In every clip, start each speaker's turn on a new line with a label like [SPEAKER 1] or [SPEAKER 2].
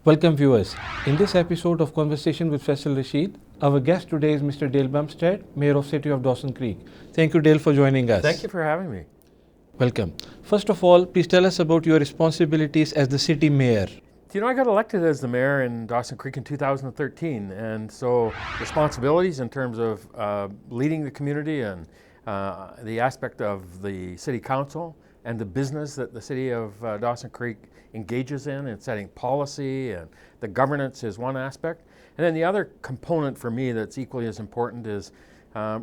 [SPEAKER 1] Welcome viewers. In this episode of Conversation with Faisal Rashid, our guest today is Mr. Dale Bumstead, Mayor of City of Dawson Creek. Thank you, Dale, for joining us.
[SPEAKER 2] Thank you for having me.
[SPEAKER 1] Welcome. First of all, please tell us about your responsibilities as the city mayor.
[SPEAKER 2] I got elected as the mayor in Dawson Creek in 2013, and so responsibilities in terms of leading the community and the aspect of the city council and the business that the city of Dawson Creek engages in and setting policy, and the governance is one aspect. And then the other component for me that's equally as important is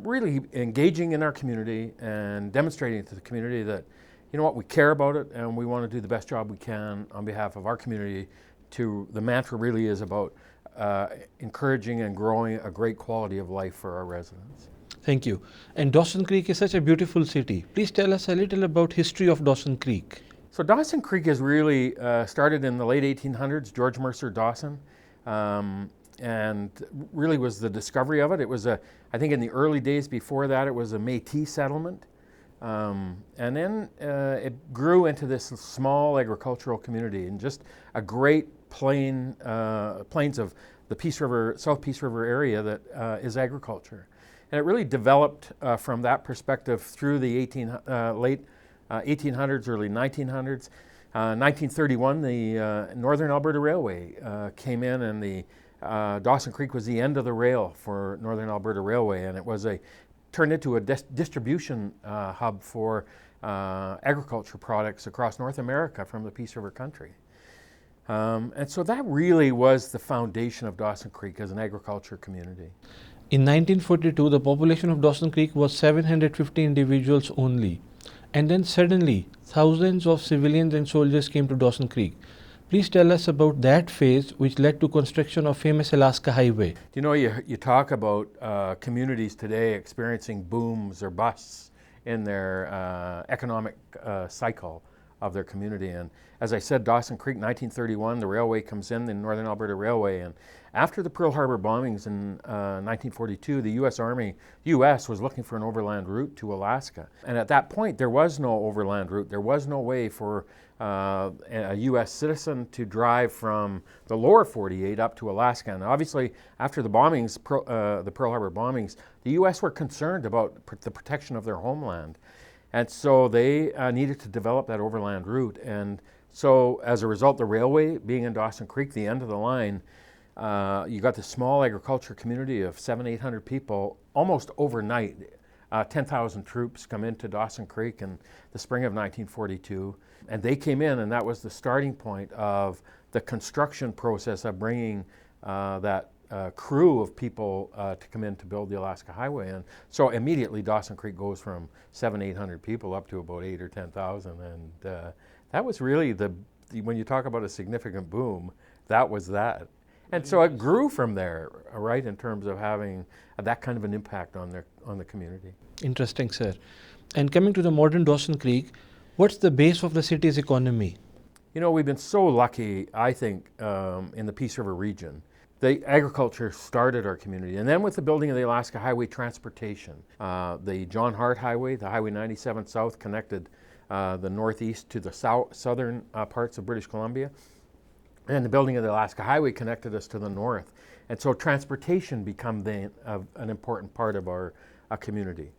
[SPEAKER 2] really engaging in our community and demonstrating to the community that, we care about it and we want to do the best job we can on behalf of our community. The mantra really is about encouraging and growing a great quality of life for our residents.
[SPEAKER 1] Thank you. And Dawson Creek is such a beautiful city. Please tell us a little about history of Dawson Creek.
[SPEAKER 2] So Dawson Creek is really started in the late 1800s, George Mercer Dawson, and really was the discovery of it. It was I think in the early days before that, it was a Métis settlement. And then it grew into this small agricultural community and just a great plains of the South Peace River area that is agriculture. And it really developed from that perspective through the late 1800s, early 1900s. 1931, the Northern Alberta Railway came in, and the Dawson Creek was the end of the rail for Northern Alberta Railway, and it was turned into a distribution hub for agriculture products across North America from the Peace River country. And so that really was the foundation of Dawson Creek as an agriculture community.
[SPEAKER 1] In 1942, the population of Dawson Creek was 750 individuals only. And then suddenly, thousands of civilians and soldiers came to Dawson Creek. Please tell us about that phase which led to construction of famous Alaska Highway.
[SPEAKER 2] You talk about communities today experiencing booms or busts in their economic cycle of their community. And as I said, Dawson Creek, 1931, the railway comes in, the Northern Alberta Railway. And after the Pearl Harbor bombings in 1942, the U.S. was looking for an overland route to Alaska. And at that point, there was no overland route. There was no way for a U.S. citizen to drive from the lower 48 up to Alaska. And obviously, after the bombings, the Pearl Harbor bombings, the U.S. were concerned about the protection of their homeland. And so they needed to develop that overland route. And so as a result, the railway being in Dawson Creek, the end of the line, you got this small agriculture community of 700-800 people. Almost overnight, 10,000 troops come into Dawson Creek in the spring of 1942. And they came in, and that was the starting point of the construction process of bringing that crew of people to come in to build the Alaska Highway. And so immediately Dawson Creek goes from 700-800 people up to about 8,000 or 10,000. And that was really when you talk about a significant boom, that was that. And so it grew from there, right, in terms of having that kind of an impact on the community.
[SPEAKER 1] Interesting, sir. And coming to the modern Dawson Creek, what's the base of the city's economy?
[SPEAKER 2] We've been so lucky, I think, in the Peace River region. The agriculture started our community, and then with the building of the Alaska Highway, transportation. The John Hart Highway, the Highway 97 South, connected the northeast to the southern parts of British Columbia, and the building of the Alaska Highway connected us to the north. And so transportation became an important part of our community.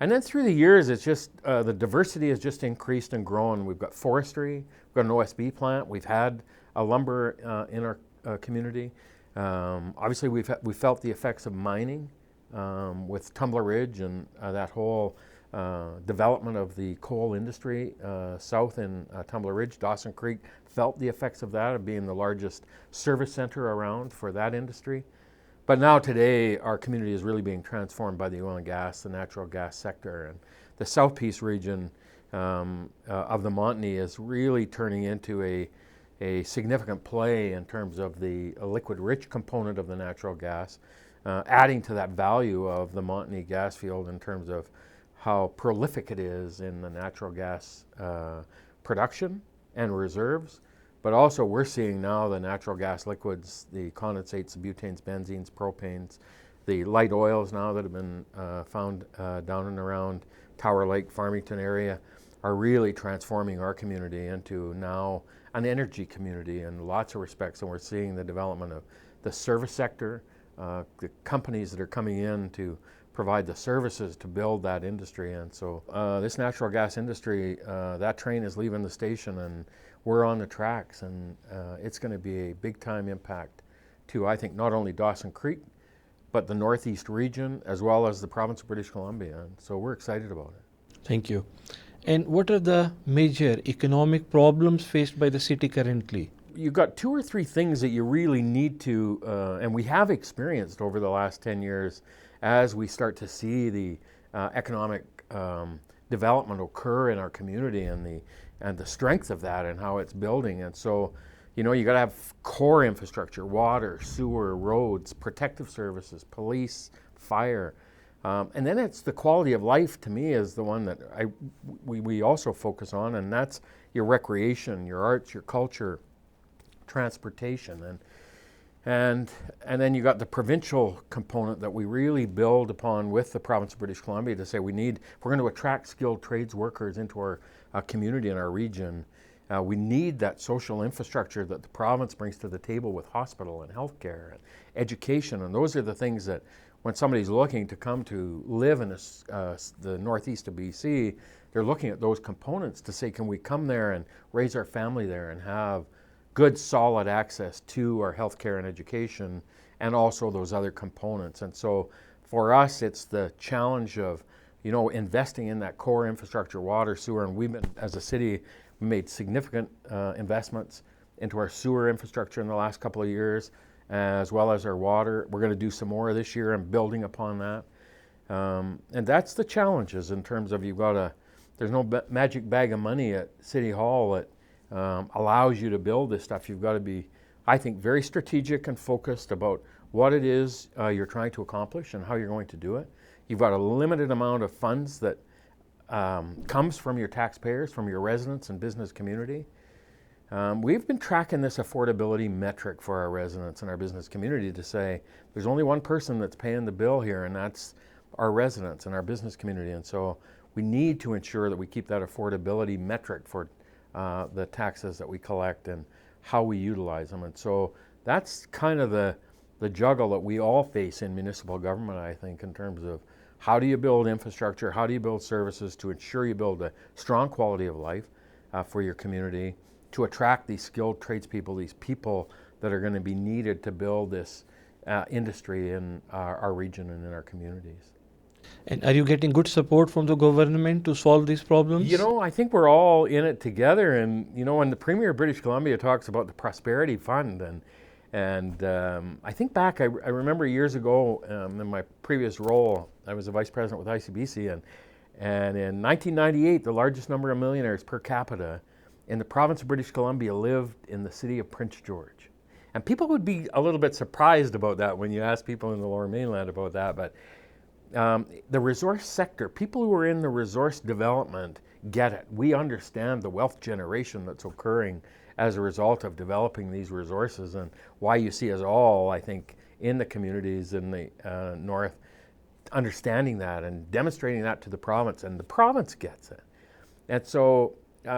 [SPEAKER 2] And then through the years, it's just the diversity has just increased and grown. We've got forestry, we've got an OSB plant, we've had a lumber in our community. Obviously, we felt the effects of mining with Tumbler Ridge and that whole development of the coal industry south in Tumbler Ridge. Dawson Creek felt the effects of that, of being the largest service center around for that industry. But now today, our community is really being transformed by the oil and gas, the natural gas sector. And the South Peace region of the Montney is really turning into a significant play in terms of the liquid-rich component of the natural gas, adding to that value of the Montney gas field in terms of how prolific it is in the natural gas production and reserves. But also we're seeing now the natural gas liquids, the condensates, the butanes, benzenes, propanes, the light oils now that have been found down and around Tower Lake, Farmington area, are really transforming our community into now an energy community in lots of respects. And we're seeing the development of the service sector, the companies that are coming in to provide the services to build that industry. And so this natural gas industry, that train is leaving the station and we're on the tracks, and it's going to be a big time impact to, I think, not only Dawson Creek, but the Northeast region, as well as the province of British Columbia. And so we're excited about it.
[SPEAKER 1] Thank you. And what are the major economic problems faced by the city currently?
[SPEAKER 2] You've got two or three things that you really need to, and we have experienced over the last 10 years as we start to see the economic development occur in our community and the strength of that and how it's building. And so, you know, you got to have core infrastructure: water, sewer, roads, protective services, police, fire. And then it's the quality of life, to me, is the one that we also focus on, and that's your recreation, your arts, your culture, transportation, and then you got the provincial component that we really build upon with the province of British Columbia to say if we're going to attract skilled trades workers into our community and our region, we need that social infrastructure that the province brings to the table with hospital and healthcare and education. And those are the things that when somebody's looking to come to live in the northeast of BC, they're looking at those components to say, can we come there and raise our family there and have good, solid access to our healthcare and education, and also those other components. And so for us, it's the challenge of, you know, investing in that core infrastructure, water, sewer, and we've been, as a city, we made significant investments into our sewer infrastructure in the last couple of years, as well as our water. We're going to do some more this year and building upon that. And that's the challenges in terms of there's no magic bag of money at City Hall that allows you to build this stuff. You've got to be, I think, very strategic and focused about what it is you're trying to accomplish and how you're going to do it. You've got a limited amount of funds that comes from your taxpayers, from your residents and business community. We've been tracking this affordability metric for our residents and our business community to say there's only one person that's paying the bill here, and that's our residents and our business community. And so we need to ensure that we keep that affordability metric for the taxes that we collect and how we utilize them. And so that's kind of the juggle that we all face in municipal government, I think, in terms of how do you build infrastructure, how do you build services to ensure you build a strong quality of life for your community, to attract these skilled tradespeople, these people that are going to be needed to build this industry in our region and in our communities.
[SPEAKER 1] And are you getting good support from the government to solve these problems?
[SPEAKER 2] You know, I think we're all in it together. And, you know, when the Premier of British Columbia talks about the Prosperity Fund, and I think back, I remember years ago in my previous role, I was a vice president with ICBC, and in 1998, the largest number of millionaires per capita in the province of British Columbia lived in the city of Prince George. And people would be a little bit surprised about that when you ask people in the Lower Mainland about that, but the resource sector, people who are in the resource development get it. We understand the wealth generation that's occurring as a result of developing these resources, and why you see us all, I think, in the communities in the north, understanding that and demonstrating that to the province, and the province gets it. And so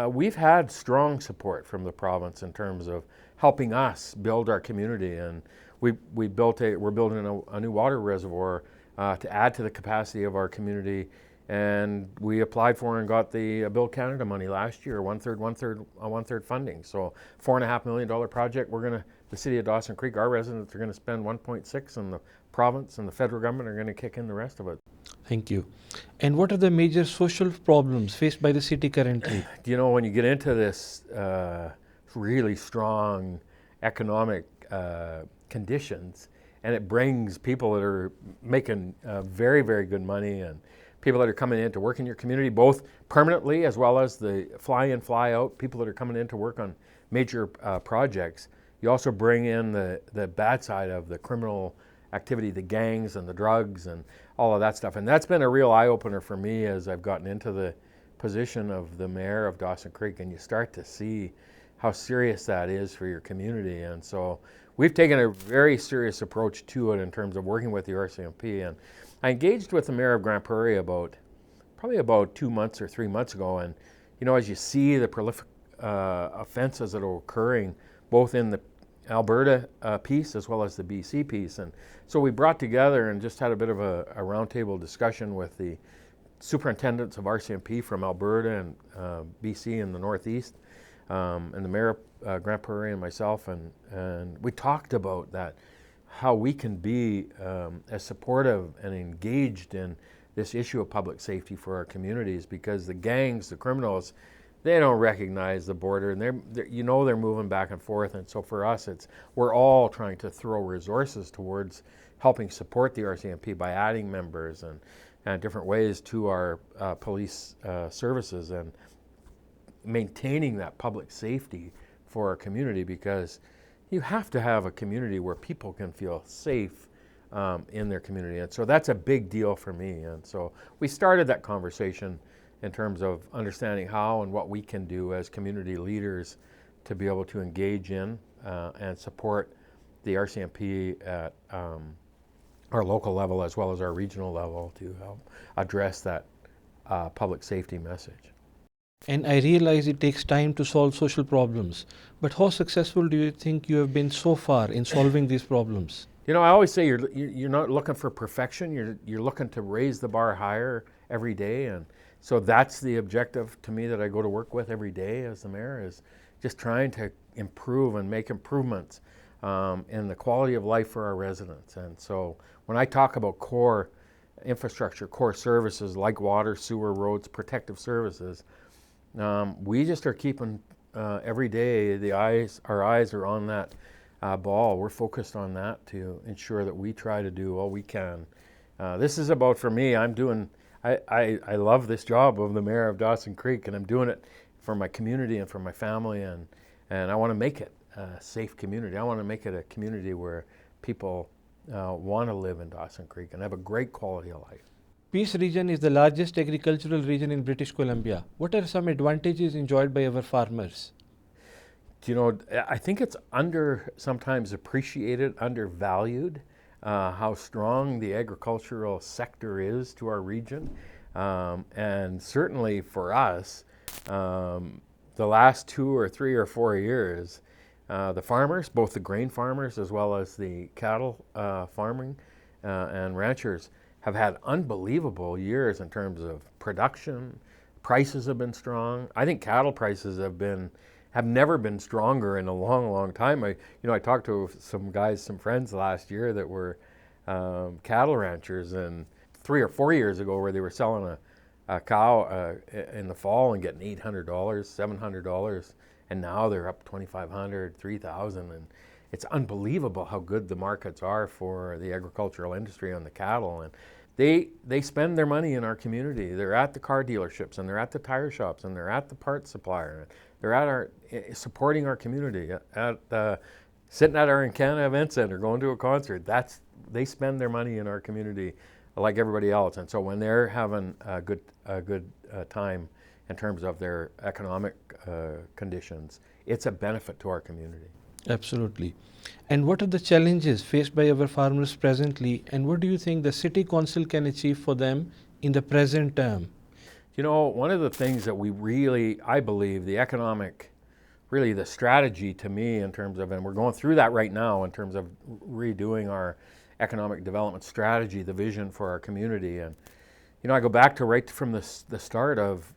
[SPEAKER 2] we've had strong support from the province in terms of helping us build our community, and we're building a new water reservoir to add to the capacity of our community, and we applied for and got the Build Canada money last year, one third funding. So $4.5 million project. The city of Dawson Creek, our residents are going to spend 1.6, and the province and the federal government are going to kick in the rest of it.
[SPEAKER 1] Thank you. And what are the major social problems faced by the city currently?
[SPEAKER 2] You know, when you get into this really strong economic conditions, and it brings people that are making very, very good money, and people that are coming in to work in your community, both permanently as well as the fly-in, fly-out, people that are coming in to work on major projects. You also bring in the bad side of the criminal activity, the gangs and the drugs and all of that stuff. And that's been a real eye-opener for me as I've gotten into the position of the mayor of Dawson Creek, and you start to see how serious that is for your community. And so we've taken a very serious approach to it in terms of working with the RCMP. And I engaged with the mayor of Grand Prairie probably about 2 months or 3 months ago, and as you see the prolific offenses that are occurring both in the Alberta piece as well as the BC piece. And so we brought together and just had a bit of a roundtable discussion with the superintendents of RCMP from Alberta and BC in the Northeast, and the Mayor of Grand Prairie and myself, and we talked about that, how we can be as supportive and engaged in this issue of public safety for our communities, because the gangs, the criminals, they don't recognize the border, and they're moving back and forth. And so for us, we're all trying to throw resources towards helping support the RCMP by adding members and different ways to our police services, and maintaining that public safety for our community, because you have to have a community where people can feel safe in their community. And so that's a big deal for me. And so we started that conversation in terms of understanding how and what we can do as community leaders to be able to engage in and support the RCMP at our local level as well as our regional level to help address that public safety message.
[SPEAKER 1] And I realize it takes time to solve social problems, but how successful do you think you have been so far in solving these problems?
[SPEAKER 2] I always say you're not looking for perfection. You're looking to raise the bar higher every day, and so that's the objective to me that I go to work with every day as the mayor, is just trying to improve and make improvements in the quality of life for our residents. And so when I talk about core infrastructure, core services like water, sewer, roads, protective services, we just are keeping every day our eyes are on that ball. We're focused on that to ensure that we try to do all we can. This is about, for me, I love this job of the mayor of Dawson Creek, and I'm doing it for my community and for my family, and I want to make it a safe community. I want to make it a community where people want to live in Dawson Creek and have a great quality of life.
[SPEAKER 1] Peace region is the largest agricultural region in British Columbia. What are some advantages enjoyed by our farmers?
[SPEAKER 2] I think it's sometimes appreciated, undervalued, how strong the agricultural sector is to our region. And certainly for us, the last 2 or 3 or 4 years, the farmers, both the grain farmers as well as the cattle farming and ranchers, have had unbelievable years in terms of production. Prices have been strong. I think cattle prices have never been stronger in a long, long time. I talked to some friends last year that were cattle ranchers, and 3 or 4 years ago, where they were selling a cow in the fall and getting $800, $700, and now they're up $2,500, $3,000, and it's unbelievable how good the markets are for the agricultural industry on the cattle. And they spend their money in our community. They're at the car dealerships, and they're at the tire shops, and they're at the parts supplier. They're at supporting our community, sitting at our Encana Event Center, going to a concert. They spend their money in our community like everybody else. And so when they're having a good time in terms of their economic conditions, it's a benefit to our community.
[SPEAKER 1] Absolutely. And what are the challenges faced by our farmers presently, and what do you think the City Council can achieve for them in the present term?
[SPEAKER 2] One of the things that I believe the strategy to me in terms of, and we're going through that right now in terms of redoing our economic development strategy, the vision for our community. And, I go back to right from the start of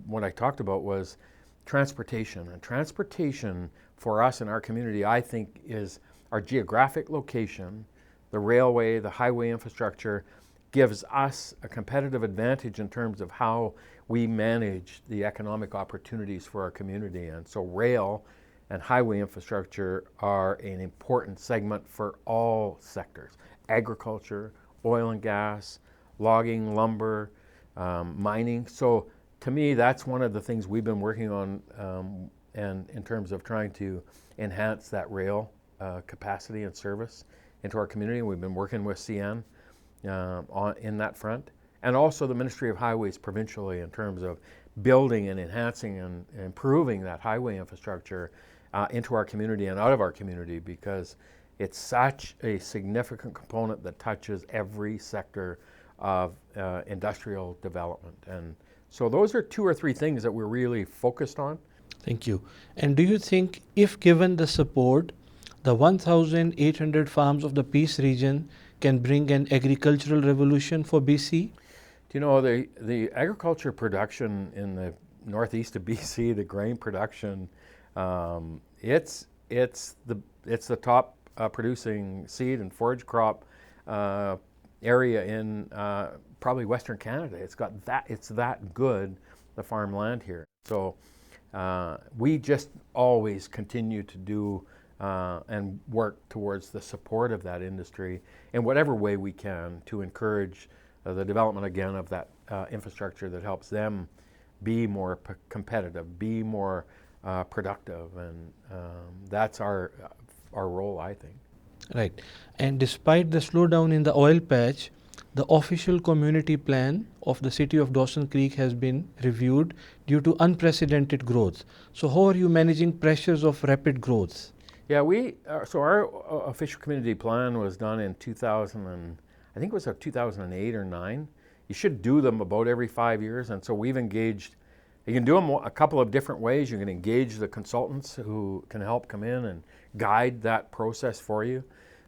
[SPEAKER 2] what I talked about was transportation. And transportation for us in our community, I think, is our geographic location, the railway, the highway infrastructure, gives us a competitive advantage in terms of how we manage the economic opportunities for our community. And so rail and highway infrastructure are an important segment for all sectors: agriculture, oil and gas, logging, lumber, mining. So to me, that's one of the things we've been working on, and in terms of trying to enhance that rail capacity and service into our community. We've been working with CN in that front, and also the Ministry of Highways provincially in terms of building and enhancing and improving that highway infrastructure into our community and out of our community, because it's such a significant component that touches every sector of industrial development. And So those are 2 or 3 things that we're really focused on.
[SPEAKER 1] Thank you. And do you think, if given the support, the 1,800 farms of the Peace region can bring an agricultural revolution for BC?
[SPEAKER 2] Do you know the agriculture production in the northeast of BC, the grain production, it's the top producing seed and forage crop area in probably Western Canada. It's that good, the farmland here. So we just always continue to do and work towards the support of that industry in whatever way we can to encourage the development again of that infrastructure that helps them be more competitive, be more productive, and that's our role, I think.
[SPEAKER 1] Right. And despite the slowdown in the oil patch, the official community plan of the city of Dawson Creek has been reviewed due to unprecedented growth. So how are you managing pressures of rapid growth?
[SPEAKER 2] Yeah, so our official community plan was done in 2000 and I think it was 2008 or 9. You should do them about every 5 years, and so we've engaged. You can do them a couple of different ways. You can engage the consultants who can help come in and guide that process for you.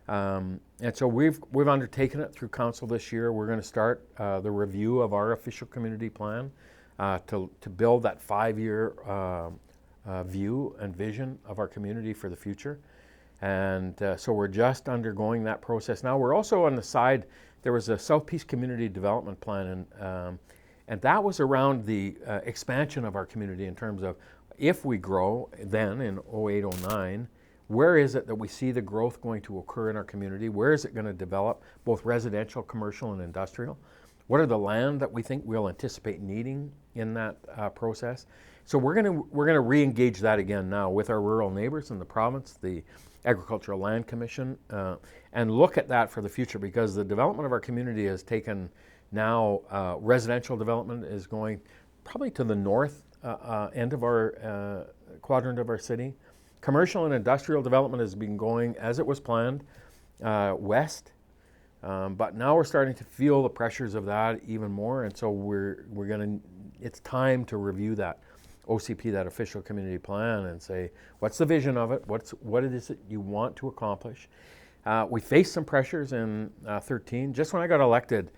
[SPEAKER 2] And so we've undertaken it through council this year. We're going to start the review of our official community plan to build that 5-year view and vision of our community for the future. And so we're just undergoing that process now. We're also on the side, there was a South Peace Community Development Plan, and that was around the expansion of our community in terms of if we grow then in 08, 09, where is it that we see the growth going to occur in our community? Where is it going to develop, both residential, commercial, and industrial? What are the land that we think we'll anticipate needing in that process? So we're going to re-engage that again now with our rural neighbors in the province, the Agricultural Land Commission, and look at that for the future, because the development of our community has taken now, residential development is going probably to the north end of our quadrant of our city. Commercial and industrial development has been going as it was planned west, but now we're starting to feel the pressures of that even more, and so it's time to review that OCP, that official community plan, and say, what's the vision of it? What it is that you want to accomplish? We faced some pressures in 13. Just when I got elected,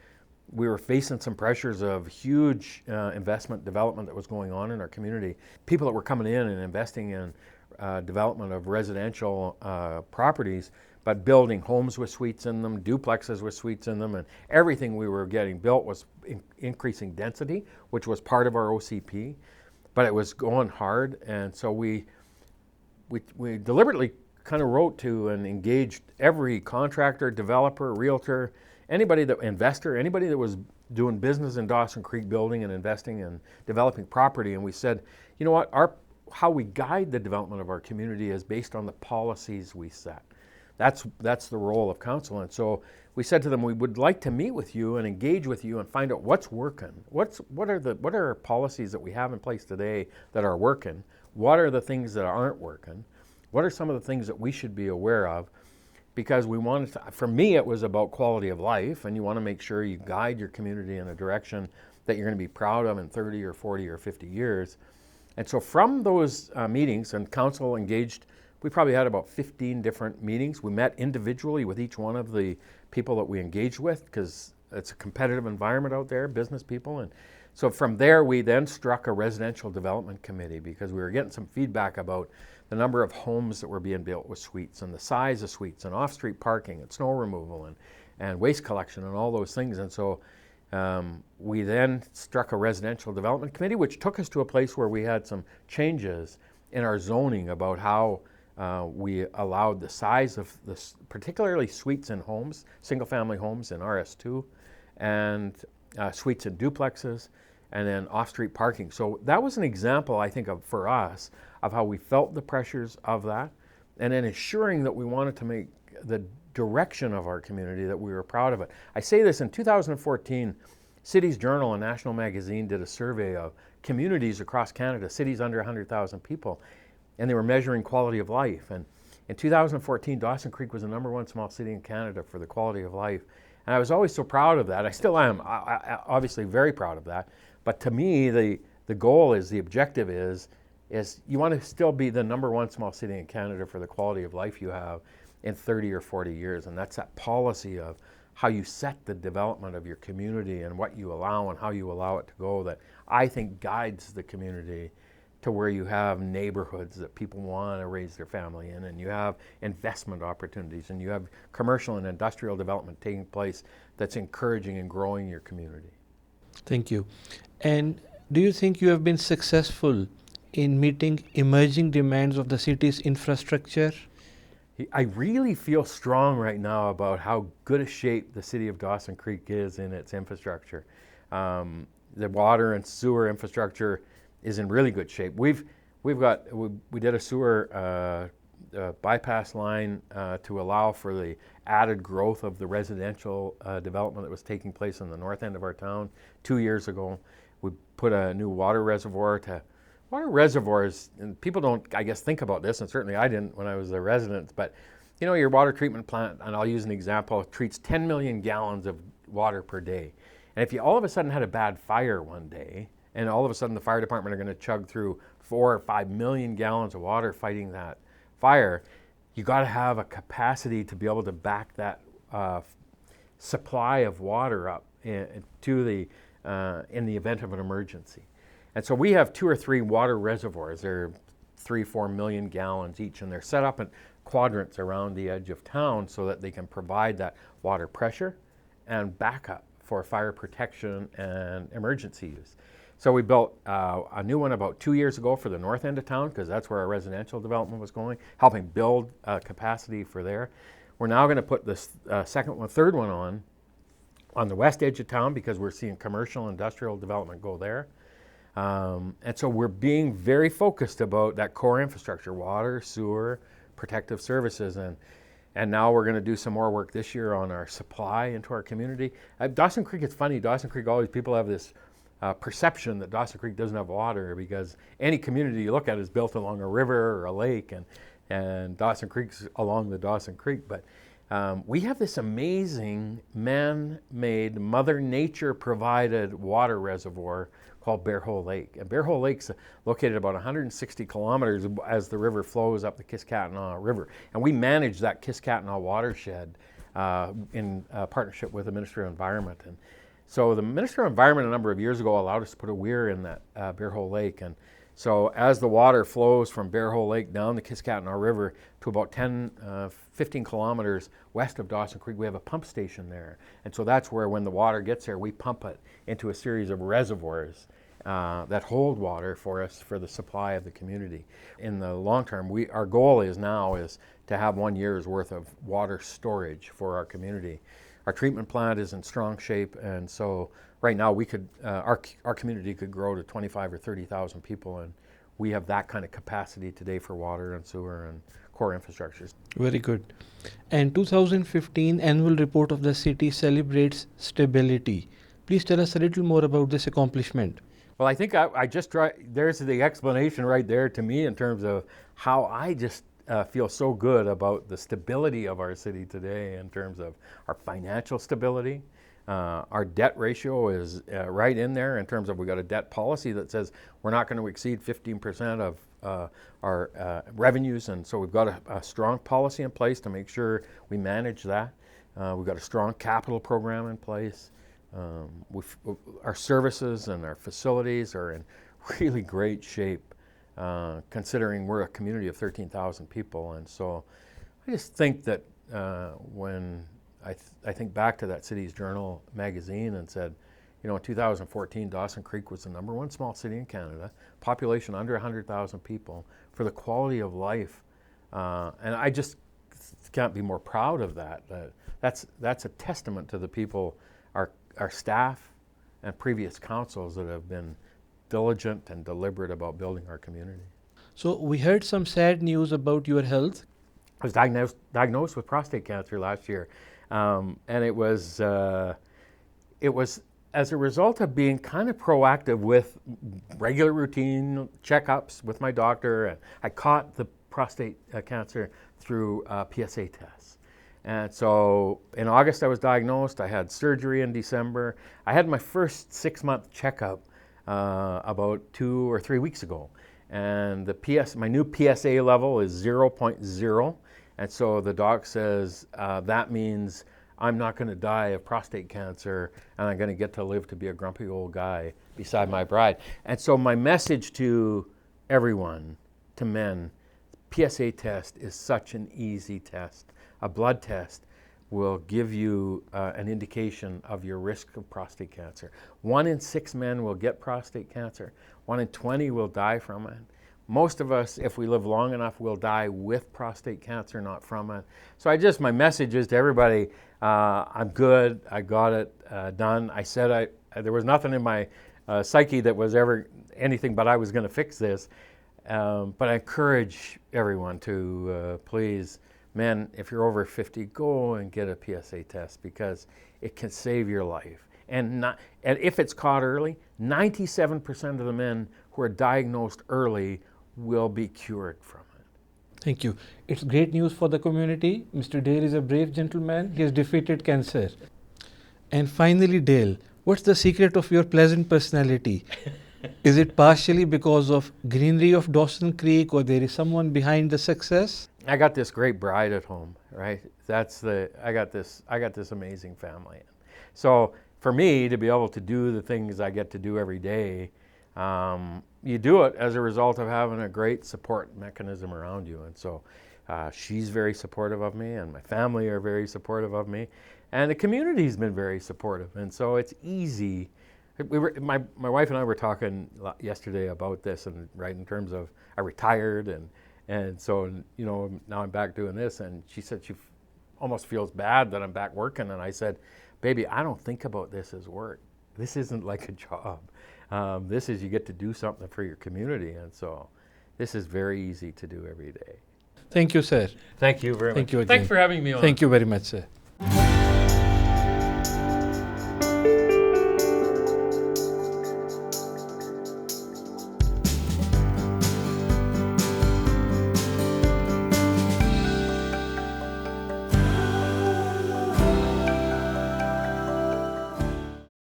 [SPEAKER 2] we were facing some pressures of huge investment development that was going on in our community. People that were coming in and investing in development of residential properties, but building homes with suites in them, duplexes with suites in them, and everything we were getting built was increasing density, which was part of our OCP. But it was going hard, and so we deliberately kind of wrote to and engaged every contractor, developer, realtor, anybody that was doing business in Dawson Creek, building and investing and developing property, and we said, you know what, how we guide the development of our community is based on the policies we set. That's the role of council, and so we said to them, we would like to meet with you and engage with you and find out what's working. What are our policies that we have in place today that are working? What are the things that aren't working? What are some of the things that we should be aware of? Because we wanted to, for me, it was about quality of life, and you want to make sure you guide your community in a direction that you're going to be proud of in 30 or 40 or 50 years. And so from those meetings, and council engaged, we probably had about 15 different meetings. We met individually with each one of the people that we engaged with, because it's a competitive environment out there, business people. And so from there, we then struck a residential development committee, because we were getting some feedback about the number of homes that were being built with suites and the size of suites and off-street parking and snow removal and waste collection and all those things. And so we then struck a residential development committee, which took us to a place where we had some changes in our zoning about how we allowed the size of this, particularly suites in homes, single-family homes in RS2, and suites in duplexes, and then off-street parking. So that was an example, I think, for us, of how we felt the pressures of that, and then ensuring that we wanted to make the direction of our community, that we were proud of it. I say this, in 2014, Cities Journal, a national magazine, did a survey of communities across Canada, cities under 100,000 people, and they were measuring quality of life. And in 2014, Dawson Creek was the #1 small city in Canada for the quality of life. And I was always so proud of that. I still am, obviously very proud of that. But to me, the goal is, the objective is you want to still be the number one small city in Canada for the quality of life you have in 30 or 40 years. And that's that policy of how you set the development of your community and what you allow and how you allow it to go, that I think guides the community to where you have neighborhoods that people want to raise their family in, and you have investment opportunities, and you have commercial and industrial development taking place that's encouraging and growing your community.
[SPEAKER 1] Thank you. And do you think you have been successful in meeting emerging demands of the city's infrastructure?
[SPEAKER 2] I really feel strong right now about how good a shape the city of Dawson Creek is in its infrastructure. The water and sewer infrastructure is in really good shape. We did a sewer bypass line to allow for the added growth of the residential development that was taking place in the north end of our town 2 years ago. We put a new water reservoir. Water reservoirs, and people don't, I guess, think about this, and certainly I didn't when I was a resident, but you know, your water treatment plant, and I'll use an example, treats 10 million gallons of water per day. And if you all of a sudden had a bad fire one day, and all of a sudden the fire department are going to chug through 4 or 5 million gallons of water fighting that fire, you got to have a capacity to be able to back that supply of water up to in the event of an emergency. And so we have 2 or 3 water reservoirs. They're 3-4 million gallons each, and they're set up in quadrants around the edge of town so that they can provide that water pressure and backup for fire protection and emergency use. So we built a new one about 2 years ago for the north end of town, because that's where our residential development was going, helping build capacity for there. We're now going to put this third one on the west edge of town, because we're seeing commercial industrial development go there. And so we're being very focused about that core infrastructure, water, sewer, protective services, and now we're going to do some more work this year on our supply into our community. Dawson Creek, it's funny, Dawson Creek, always people have this perception that Dawson Creek doesn't have water, because any community you look at is built along a river or a lake, and Dawson Creek's along the Dawson Creek. But we have this amazing man-made, Mother Nature provided water reservoir called Bear Hole Lake. And Bear Hole Lake's located about 160 kilometers as the river flows up the Kiskatinaw River. And we manage that Kiskatinaw watershed in partnership with the Ministry of Environment. And so the Minister of Environment a number of years ago allowed us to put a weir in that Bear Hole Lake. And so as the water flows from Bear Hole Lake down the Kiskatinaw River to about 15 kilometers west of Dawson Creek, we have a pump station there. And so that's where, when the water gets there, we pump it into a series of reservoirs that hold water for us for the supply of the community. In the long term, our goal is to have 1 year's worth of water storage for our community. Our treatment plant is in strong shape, and so right now we could our community could grow to 25 or 30,000 people, and we have that kind of capacity today for water and sewer and core infrastructures.
[SPEAKER 1] Very good. And 2015 annual report of the city celebrates stability. Please tell us a little more about this accomplishment.
[SPEAKER 2] Well, I think there's the explanation right there to me in terms of how I just feel so good about the stability of our city today in terms of our financial stability. Our debt ratio is right in there in terms of, we got a debt policy that says we're not going to exceed 15% of our revenues, and so we've got a strong policy in place to make sure we manage that. We've got a strong capital program in place. Our services and our facilities are in really great shape, considering we're a community of 13,000 people. And so I just think that when I think back to that Cities Journal magazine and said, you know, in 2014, Dawson Creek was the #1 small city in Canada, population under 100,000 people, for the quality of life. And I just can't be more proud of that. That's a testament to the people, our staff and previous councils that have been diligent and deliberate about building our community.
[SPEAKER 1] So we heard some sad news about your health.
[SPEAKER 2] I was diagnosed with prostate cancer last year, and it was as a result of being kind of proactive with regular routine checkups with my doctor. And I caught the prostate cancer through PSA tests. And so in August I was diagnosed. I had surgery in December. I had my first 6-month checkup about 2 or 3 weeks ago. And my new PSA level is 0.0. And so the doc says that means I'm not going to die of prostate cancer, and I'm going to get to live to be a grumpy old guy beside my bride. And so my message to everyone, to men, PSA test is such an easy test. A blood test will give you an indication of your risk of prostate cancer. 1 in 6 men will get prostate cancer. 1 in 20 will die from it. Most of us, if we live long enough, will die with prostate cancer, not from it. So my message is to everybody, I'm good, I got it done. I said there was nothing in my psyche that was ever anything but I was going to fix this. But I encourage everyone to please, men, if you're over 50, go and get a PSA test because it can save your life. And if it's caught early, 97% of the men who are diagnosed early will be cured from it.
[SPEAKER 1] Thank you. It's great news for the community. Mr. Dale is a brave gentleman. He has defeated cancer. And finally, Dale, what's the secret of your pleasant personality? Is it partially because of greenery of Dawson Creek, or there is someone behind the success?
[SPEAKER 2] I got this great bride at home, right? I got this amazing family. So for me to be able to do the things I get to do every day, you do it as a result of having a great support mechanism around you. And so she's very supportive of me, and my family are very supportive of me, and the community's been very supportive. And so it's easy. My wife and I were talking yesterday about this, and right in terms of I retired, and so now I'm back doing this, and she said she almost feels bad that I'm back working, and I said, baby, I don't think about this as work. This isn't like a job. This is you get to do something for your community, and so this is very easy to do every day.
[SPEAKER 1] Thank you, sir.
[SPEAKER 2] Thank you very much.
[SPEAKER 1] Thank you again.
[SPEAKER 2] Thanks for having me on.
[SPEAKER 1] Thank you very much, sir.